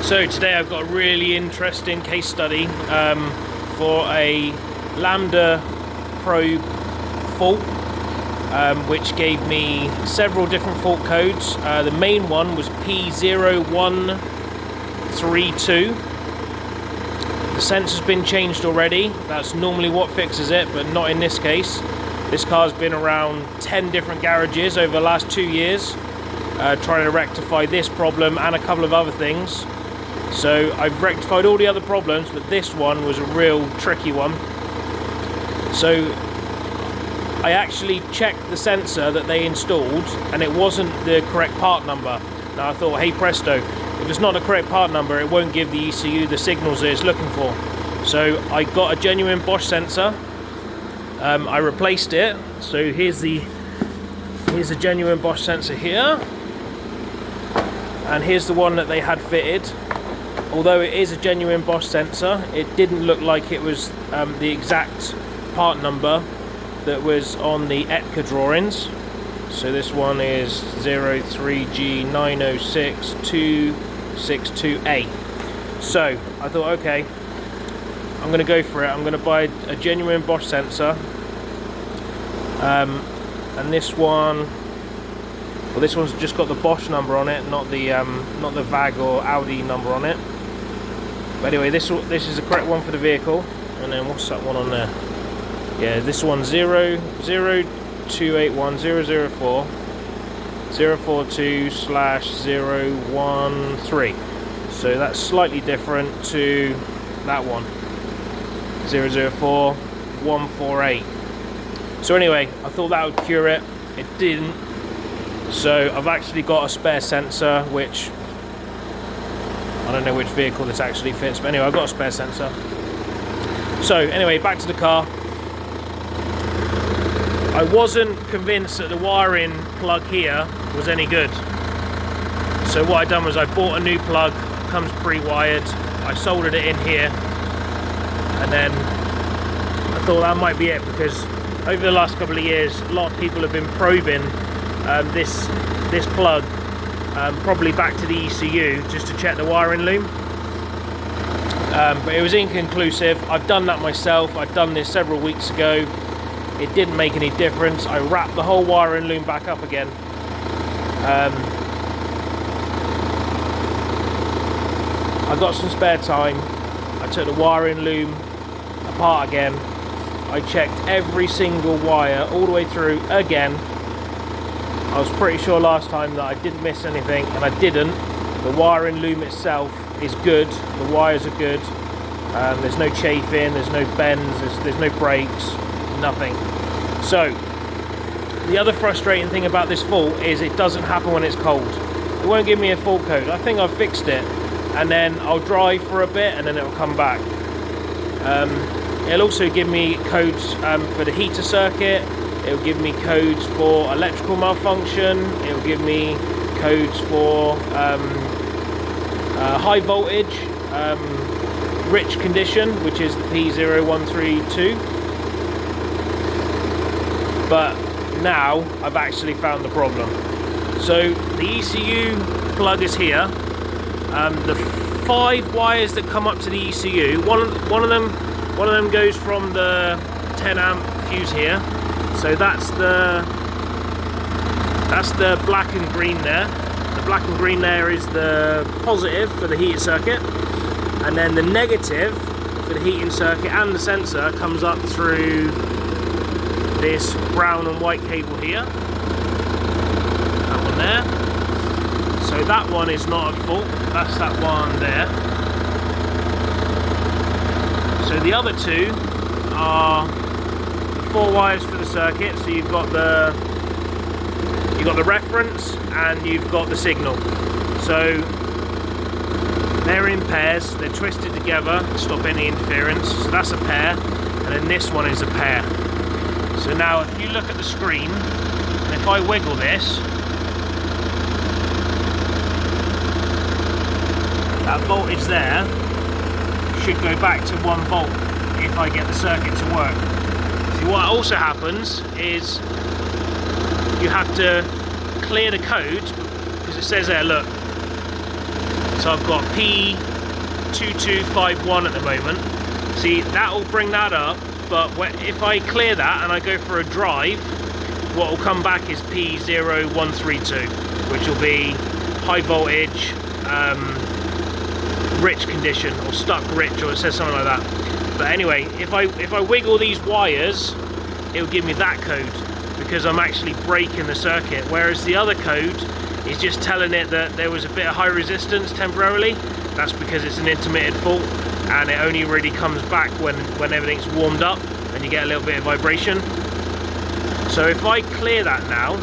So today I've got a really interesting case study for a Lambda probe fault, which gave me several different fault codes. The main one was p0132. The sensor's been changed already. That's normally what fixes it, but not in this case. This car's been around 10 different garages over the last 2 years, trying to rectify this problem and a couple of other things. So I've rectified all the other problems, but this one was a real tricky one. So I actually checked the sensor that they installed and it wasn't the correct part number. Now I thought, hey presto, if it's not the correct part number, it won't give the ECU the signals that it's looking for. So I got a genuine Bosch sensor. I replaced it. So here's a genuine Bosch sensor here, and here's the one that they had fitted. Although it is a genuine Bosch sensor, it didn't look like it was the exact part number that was on the ETCA drawings. So this one is 03G906262A. So I thought, okay, I'm going to go for it. I'm going to buy a genuine Bosch sensor. And this one, well, this one's just got the Bosch number on it, not the VAG or AUDI number on it. But anyway, this is the correct one for the vehicle. And then what's that one on there? Yeah, this one's 00281004042/013. So that's slightly different to that one, 004148. So anyway, I thought that would cure it. It didn't. So I've actually got a spare sensor, which I don't know which vehicle this actually fits, but anyway, I've got a spare sensor. So anyway, back to the car. I wasn't convinced that the wiring plug here was any good. So what I done was I bought a new plug, comes pre-wired. I soldered it in here, and then I thought that might be it, because over the last couple of years, a lot of people have been probing this plug, probably back to the ECU, just to check the wiring loom. But it was inconclusive. I've done that myself. I've done this several weeks ago. It didn't make any difference. I wrapped the whole wiring loom back up again. I got some spare time. I took the wiring loom apart again. I checked every single wire all the way through again. I was pretty sure last time that I didn't miss anything, and I didn't. The wiring loom itself is good. The wires are good. There's no chafing, there's no bends, there's no breaks, nothing. So the other frustrating thing about this fault is it doesn't happen when it's cold. It won't give me a fault code. I think I've fixed it, and then I'll drive for a bit and then it'll come back. It'll also give me codes for the heater circuit. It'll give me codes for electrical malfunction. It'll give me codes for high voltage, rich condition, which is the p0132. But now I've actually found the problem. So the ECU plug is here. The 5 wires that come up to the ECU, one of them goes from the 10 amp fuse here. So that's the black and green there. The black and green there is the positive for the heater circuit, and then the negative for the heating circuit and the sensor comes up through this brown and white cable here. That one there. So that one is not at fault. That's that one there. So the other 2 are 4 wires for the circuit. So you've got the reference and you've got the signal. So they're in pairs. They're twisted together to stop any interference. So that's a pair, and then this one is a pair. So now if you look at the screen, and if I wiggle this, that voltage there should go back to 1 volt if I get the circuit to work. See, what also happens is you have to clear the code, because it says there, look, So I've got p2251 at the moment. See, that will bring that up, but if I clear that and I go for a drive, what will come back is p0132, which will be high voltage, rich condition, or stuck rich, or it says something like that. But anyway, if I wiggle these wires, it will give me that code, because I'm actually breaking the circuit, whereas the other code is just telling it that there was a bit of high resistance temporarily. That's because it's an intermittent fault, and it only really comes back when everything's warmed up and you get a little bit of vibration. So if I clear that now,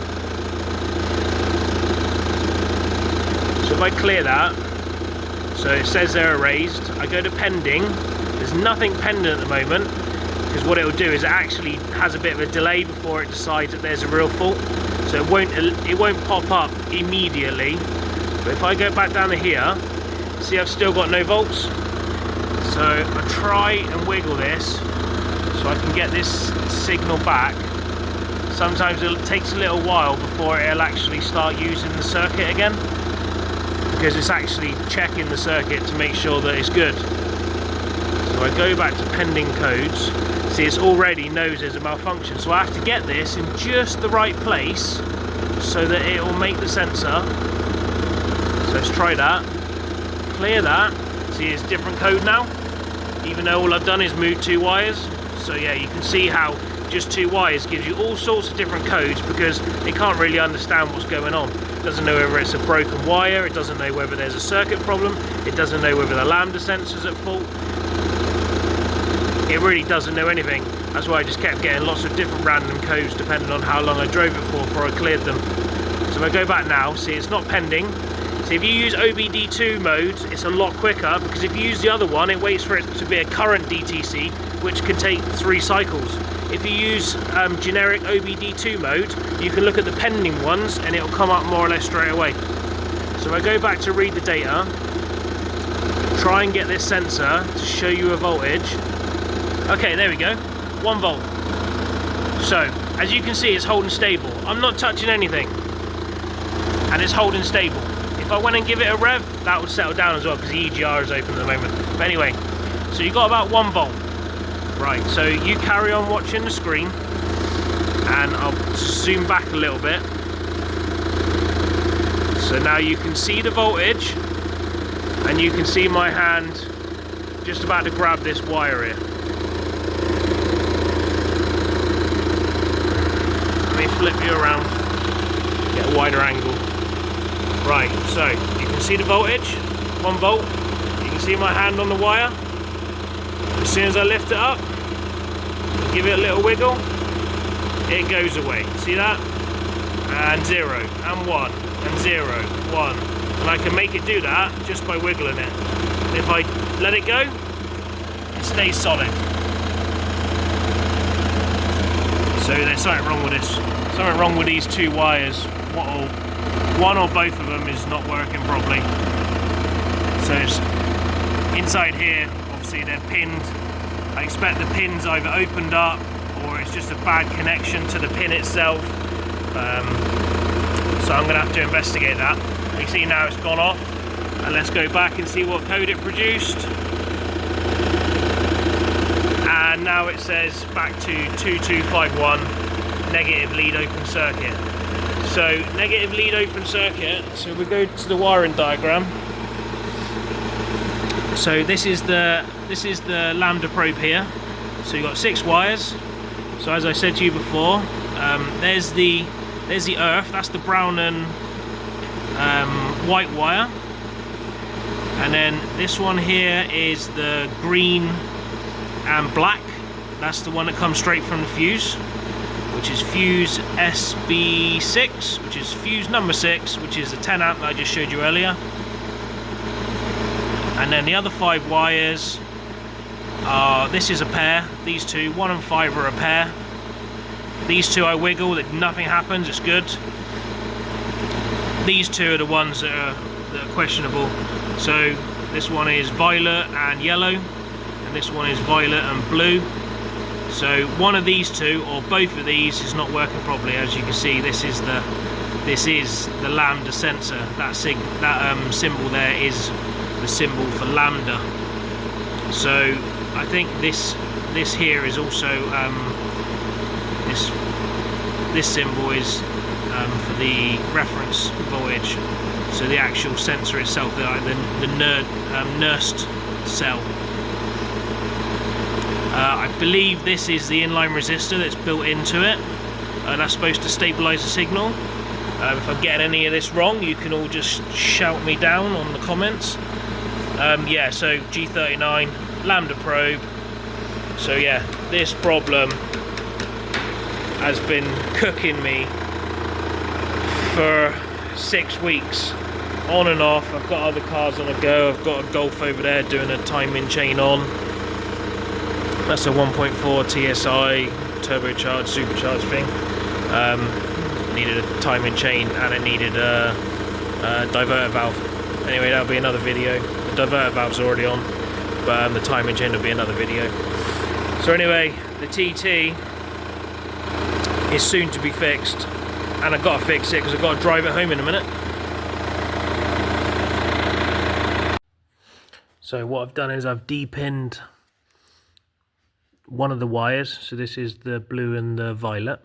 so it says they're erased, I go to pending, there's nothing pending at the moment, because what it will do is it actually has a bit of a delay before it decides that there's a real fault. So it won't pop up immediately. But if I go back down to here, see I've still got no volts. So I try and wiggle this so I can get this signal back. Sometimes it takes a little while before it'll actually start using the circuit again, because it's actually checking the circuit to make sure that it's good. So I go back to pending codes. See, it already knows there's a malfunction, so I have to get this in just the right place so that it will make the sensor. So let's try that. Clear that. See, it's different code now, even though all I've done is move 2 wires. So yeah, you can see how just 2 wires gives you all sorts of different codes, because it can't really understand what's going on. It doesn't know whether it's a broken wire, it doesn't know whether there's a circuit problem, it doesn't know whether the Lambda sensor's at fault. It really doesn't know anything. That's why I just kept getting lots of different random codes depending on how long I drove it for before I cleared them. So if I go back now, see, it's not pending. See, if you use OBD2 mode, it's a lot quicker, because if you use the other one, it waits for it to be a current DTC, which could take 3 cycles. If you use generic OBD2 mode, you can look at the pending ones and it'll come up more or less straight away. So if I go back to read the data, try and get this sensor to show you a voltage. Okay, there we go, 1 volt. So, as you can see, it's holding stable. I'm not touching anything, and it's holding stable. If I went and give it a rev, that would settle down as well, because the EGR is open at the moment. But anyway, so you got about 1 volt. Right, so you carry on watching the screen, and I'll zoom back a little bit. So now you can see the voltage, and you can see my hand just about to grab this wire here. Let me flip you around, get a wider angle. Right, so you can see the voltage, 1 volt. You can see my hand on the wire. As soon as I lift it up, give it a little wiggle, it goes away. See that? And 0, and 1, and 0, 1. And I can make it do that just by wiggling it. And if I let it go, it stays solid. So there's something wrong with this. Something wrong with these 2 wires. One or both of them is not working properly. So it's inside here, obviously they're pinned. I expect the pin's either opened up or it's just a bad connection to the pin itself. So I'm going to have to investigate that. You see now it's gone off, and let's go back and see what code it produced. And now it says back to 2251, negative lead open circuit. So negative lead open circuit, so we go to the wiring diagram. So this is the Lambda probe here. So you've got 6 wires. So as I said to you before, there's the earth, that's the brown and white wire. And then this one here is the green and black. That's the one that comes straight from the fuse, which is fuse SB6, which is fuse number 6, which is the 10 amp that I just showed you earlier. And then the other 5 wires are, this is a pair, these 2, 1 and 5 are a pair. These 2 I wiggle, that nothing happens, it's good. These 2 are the ones that are questionable. So this one is violet and yellow, and this one is violet and blue. So one of these 2 or both of these is not working properly. As you can see, this is the Lambda sensor. That symbol there is the symbol for Lambda. So I think this here is also this symbol is for the reference voltage. So the actual sensor itself, the nursed cell. I believe this is the inline resistor that's built into it. That's supposed to stabilize the signal. If I'm getting any of this wrong, you can all just shout me down on the comments. Yeah, so G39, Lambda probe. So yeah, this problem has been cooking me for 6 weeks, on and off. I've got other cars on the go. I've got a Golf over there doing a timing chain on. That's a 1.4 TSI turbocharged, supercharged thing. Needed a timing chain and it needed a diverter valve. Anyway, that'll be another video. The diverter valve's already on, but the timing chain will be another video. So anyway, the TT is soon to be fixed, and I've got to fix it because I've got to drive it home in a minute. So what I've done is I've depinned one of the wires. So this is the blue and the violet,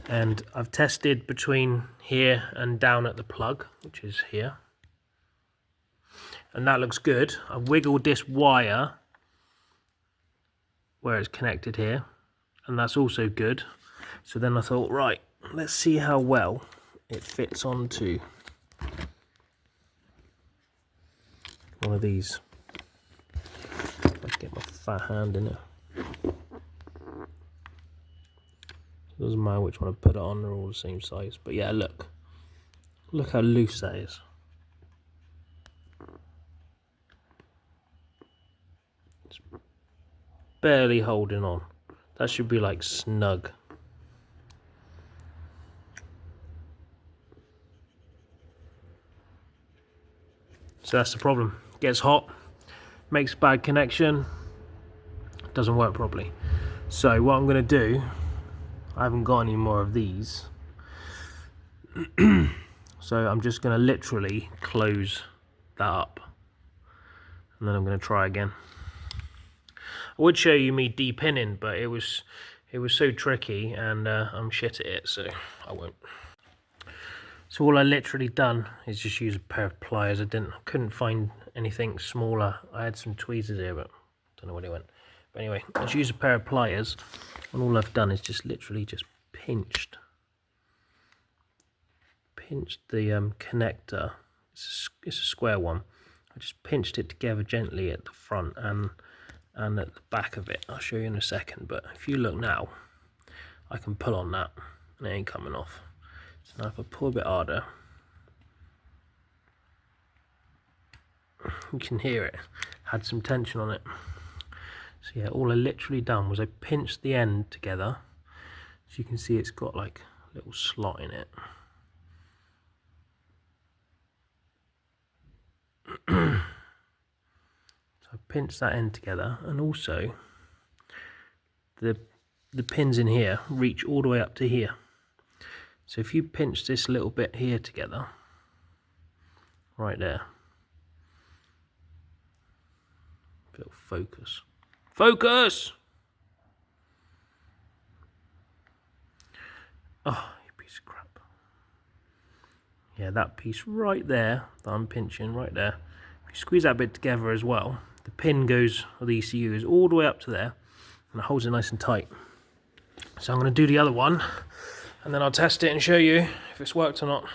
and I've tested between here and down at the plug, which is here, and that looks good. I've wiggled this wire where it's connected here, and that's also good. So then I thought, right, let's see how well it fits onto one of these. Let's get my fat hand in it. Doesn't matter which one I put it on, they're all the same size. But yeah, look how loose that is. It's barely holding on. That should be like snug. So that's the problem. Gets hot, makes bad connection, doesn't work properly. So what I'm going to do, I haven't got any more of these, so I'm just going to literally close that up, and then I'm going to try again. I would show you me depinning, but it was so tricky, and I'm shit at it, so I won't. So all I literally done is just use a pair of pliers. I couldn't find anything smaller. I had some tweezers here, but don't know where they went. But anyway, I just used a pair of pliers, and all I've done is just literally just pinched the connector. It's a square one. I just pinched it together gently at the front and at the back of it. I'll show you in a second, but if you look now, I can pull on that and it ain't coming off. So now if I pull a bit harder, you can hear it had some tension on it. So yeah, all I literally done was I pinched the end together, so you can see it's got like a little slot in it. So I pinched that end together, and also the pins in here reach all the way up to here. So if you pinch this little bit here together, right there, little focus. Focus! Oh, you piece of crap. Yeah, that piece right there that I'm pinching right there, if you squeeze that bit together as well, the pin goes, or the ECU is all the way up to there, and it holds it nice and tight. So I'm going to do the other one, and then I'll test it and show you if it's worked or not.